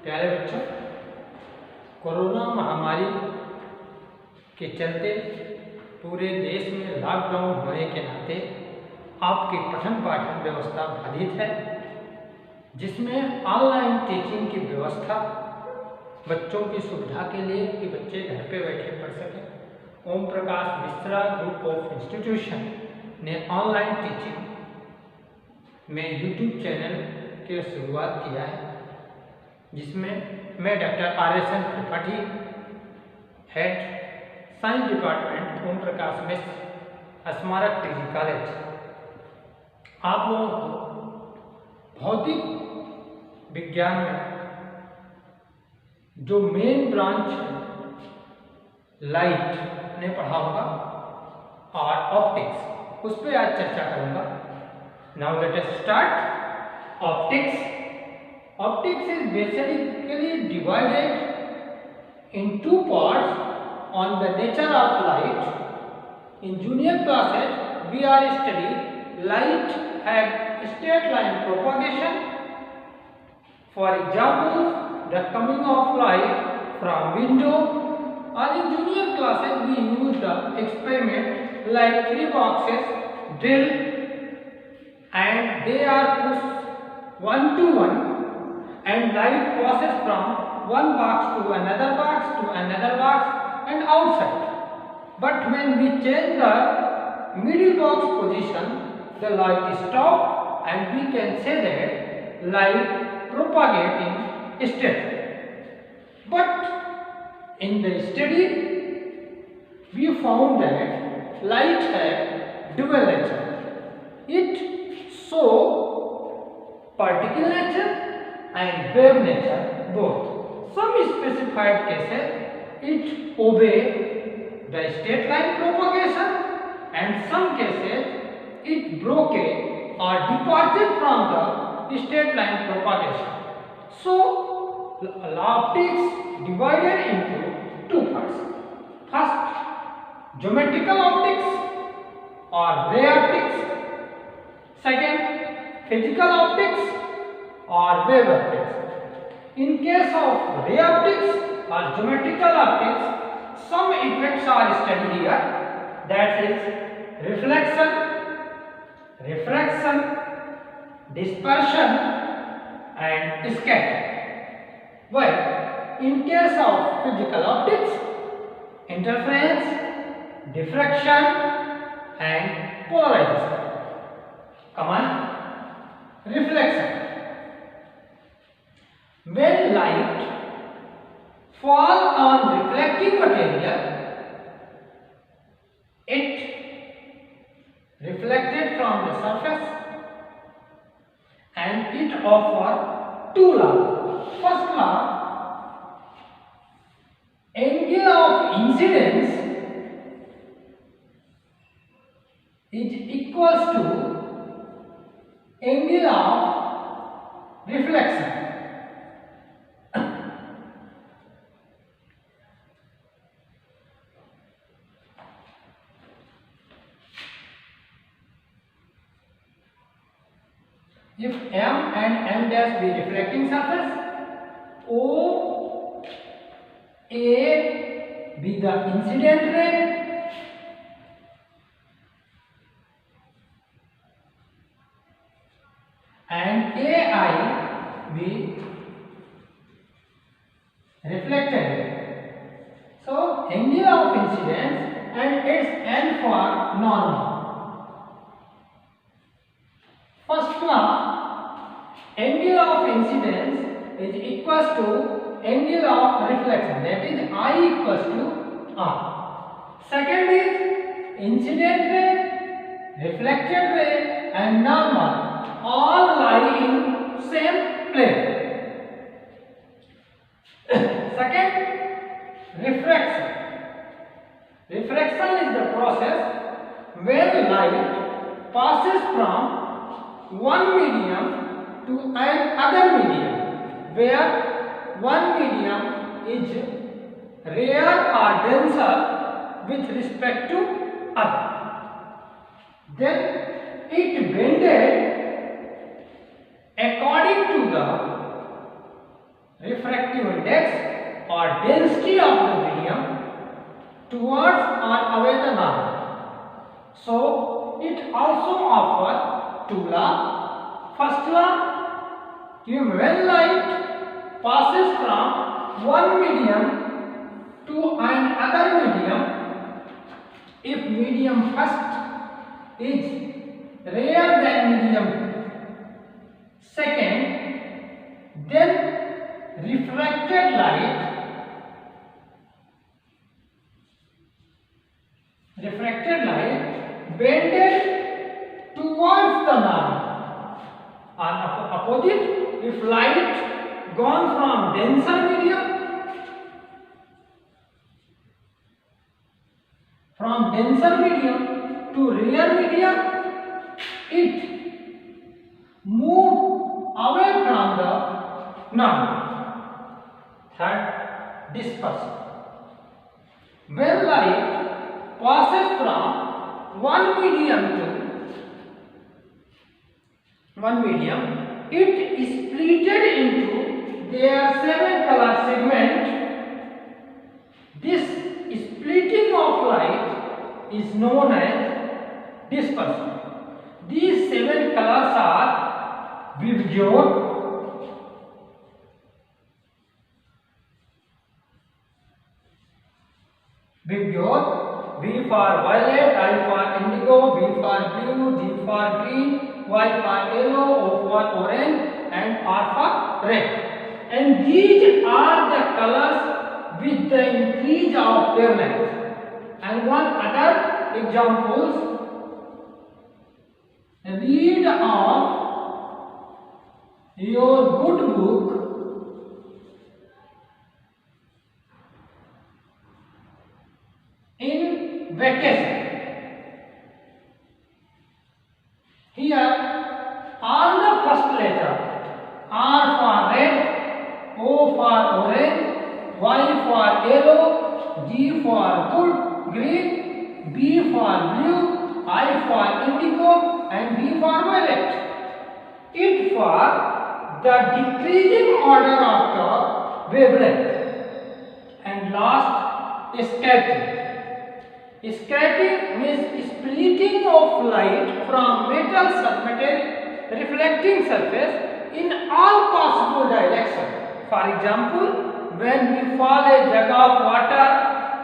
प्यारे बच्चों, कोरोना महामारी के चलते पूरे देश में लॉकडाउन होने के नाते आपकी पठन पाठन व्यवस्था बाधित है, जिसमें ऑनलाइन टीचिंग की व्यवस्था बच्चों की सुविधा के लिए कि बच्चे घर पे बैठे पढ़ सकें। Om Prakash Mishra group of institution ने ऑनलाइन टीचिंग में यूट्यूब चैनल की शुरुआत किया है, जिसमें मैं doctor RSN Tripathi, head science department, Om Prakash Mishra, स्मारक डिग्री कॉलेज, आप लोगों को भौतिक विज्ञान में जो मेन ब्रांच लाइट ने पढ़ा होगा और ऑप्टिक्स, उस पर आज चर्चा करूंगा। Now let us start. Optics is basically divided in two parts on the nature of light. In junior classes, we are studying light have straight line propagation. For example, the coming of light from window. Or in junior classes, we use the experiment like 3 boxes drill, and they are pushed one to one, and light passes from one box to another box to another box and outside. But when we change the middle box position, the light stops and we can say that light propagating straight. But in the study, we found that light has dual nature. It shows particle nature and wave nature both. Some specified cases it obey the straight line propagation, and some cases it broke or departed from the straight line propagation. So optics divided into two parts. First, geometrical optics or ray optics. Second, physical optics or wave optics. In case of ray optics or geometrical optics, some effects are studied here, that is reflection, refraction, dispersion and scattering. While in case of physical optics, interference, diffraction and polarization. Come on. Reflection. When light falls on reflecting material, it reflected from the surface and it offers two laws. First law, angle of incidence is equals to angle of reflection. If M and M dash be reflecting surface, O A be the incident ray, and AI be reflected ray. So angle of incidence and its N for normal. First law, angle of incidence is equals to angle of reflection, that is I equals to R. Second is incident ray, reflected ray and normal all lie in same plane. Second, refraction. Refraction is the process where light passes from one medium to another medium, where one medium is rare or denser with respect to other. Then it bended according to the refractive index or density of the medium towards or away the normal. So it also offers two laws. First law, when light passes from one medium to another medium, if medium first is rarer than medium second, then refracted light bended towards the normal. On opposite, if light gone from denser medium to rarer medium, it move away from the normal. Third, dispersion. When light passes from one medium, it is splitted into their 7 color segment. This splitting of light is known as dispersion. These 7 colors are vivid, V for violet, I for indigo, B for blue, G for green, Y for yellow, O for orange, and R for red. And these are the colors with the increase of wavelength. And one other examples, read of your good book in vacation. Here all the first letter, R for red, O for orange, Y for yellow, G for green, B for blue, I for indigo, and V for violet. It for the decreasing order of the wavelength. And last, scattering. Scattering means splitting of light from metal reflecting surface in all possible directions. For example, when we fall a jug of water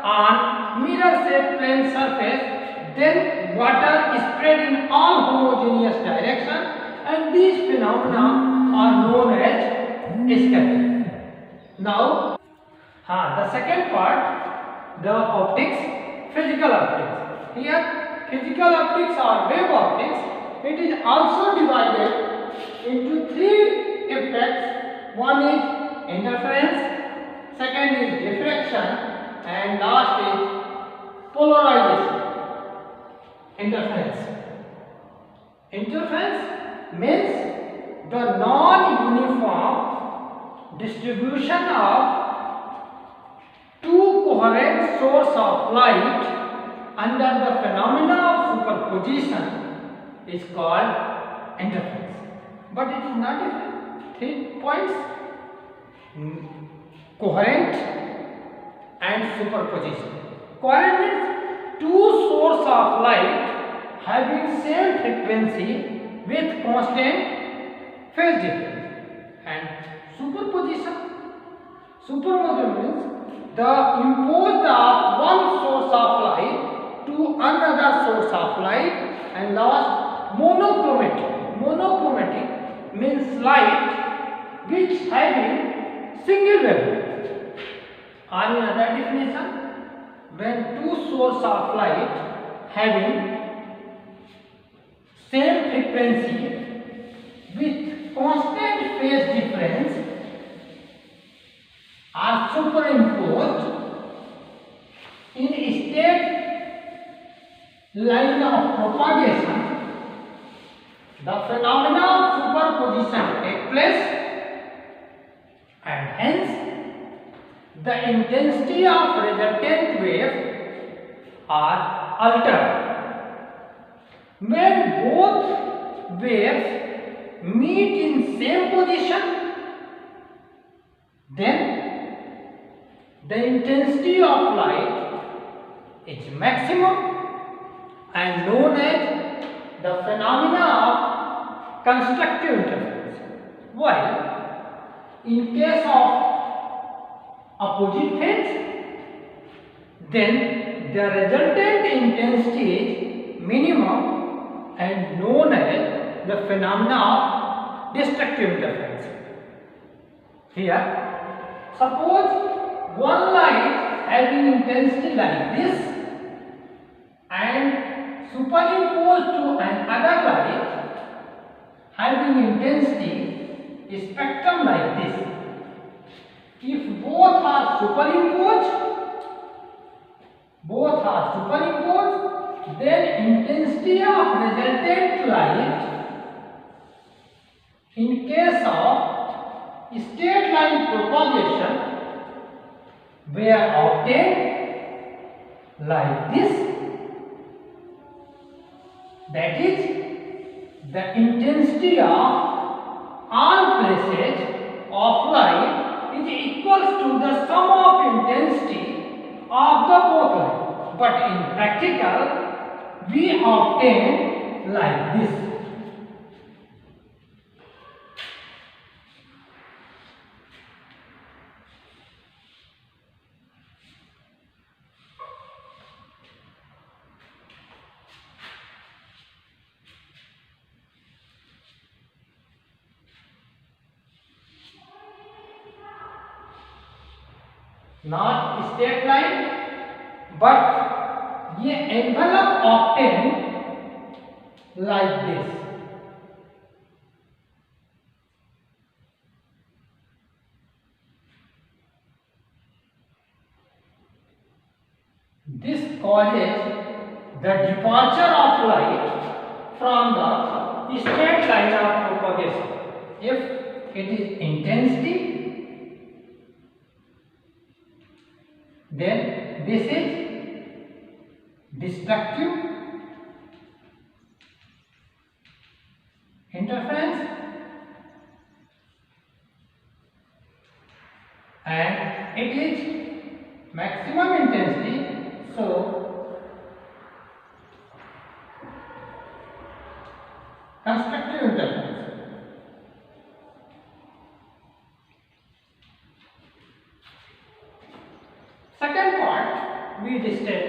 on mirror-shaped plane surface, then water is spread in all homogeneous directions, and these phenomena are known as scattering. Now, the second part, the optics. Physical optics. Here, physical optics or wave optics, it is also divided into 3 effects. One is interference, second is diffraction, and last is polarization. Interference means the non-uniform distribution of two coherent sources of light under the phenomena of superposition is called interference. But it is not different. 3 points: coherent and superposition. Coherent means two sources of light having same frequency with constant phase difference. And superposition means the imposed of one source of light to another source of light. And last, monochromatic means light which having single wavelength. Or in other definition, when two sources of light having same frequency with constant phase difference are superimposed in a straight line of propagation, the phenomena of superposition take place, and hence the intensity of resultant wave are altered. When both waves meet in same position, then the intensity of light is maximum and known as the phenomena of constructive interference, while in case of opposite phase, then the resultant intensity is minimum and known as the phenomena of destructive interference. Here, suppose one light having intensity like this and superimposed to another light having intensity spectrum like this. If both are superimposed, then intensity of resultant light in case of straight line propagation were obtained like this. That is, the intensity of all places of light is equal to the sum of intensity of the both light. But in practical, we obtain like this. Not straight line, but ये envelope obtained like this. This causes the departure of light from the straight line of propagation. If it is intensity, then this is destructive interference and it is maximum intensity, so constructive interference. Second part, we discuss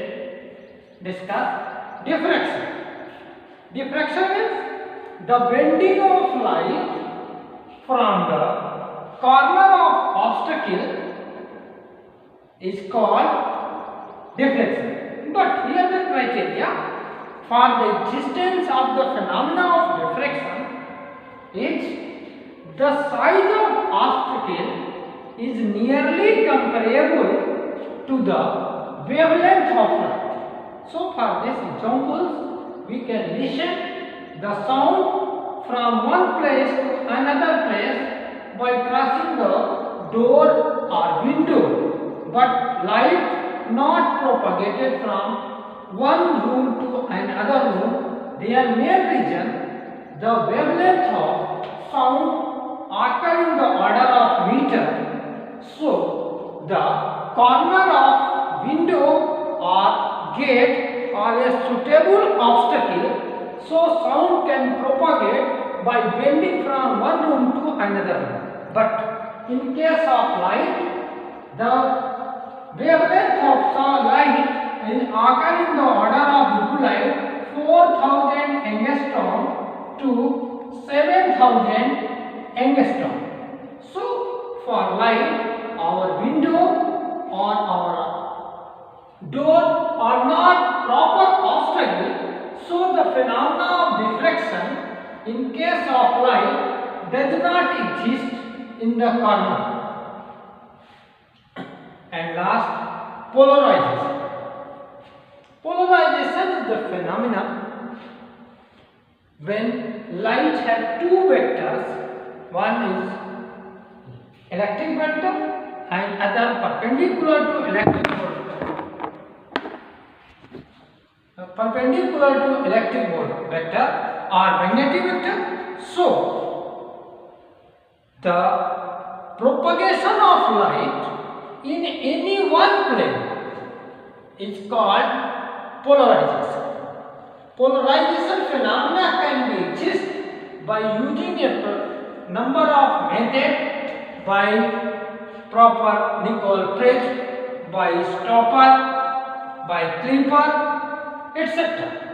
diffraction. Diffraction is the bending of light from the corner of obstacle is called diffraction. But here the criteria for the existence of the phenomena of diffraction is the size of obstacle is nearly comparable to the wavelength of light. So for this examples, we can listen the sound from one place to another place by crossing the door or window, but light not propagated from one room to another room. Their main reason, the wavelength of sound occur in the order of meter. So the corner of window or gate or a suitable obstacle, so sound can propagate by bending from one room to another room. But in case of light, the wavelength of light is occur in the order of blue light 4000 angstrom to 7000 angstrom. So for light, our window or our door are not proper obstacle, so the phenomena of diffraction in case of light does not exist in the corner. And last, polarization. Polarization is the phenomena when light has two vectors, one is electric vector and other perpendicular to electric vector or magnetic vector. So the propagation of light in any one plane is called polarization. Polarization phenomena can be exist by using a number of methods, by proper Nicol Price, by stopper, by clipper, etc.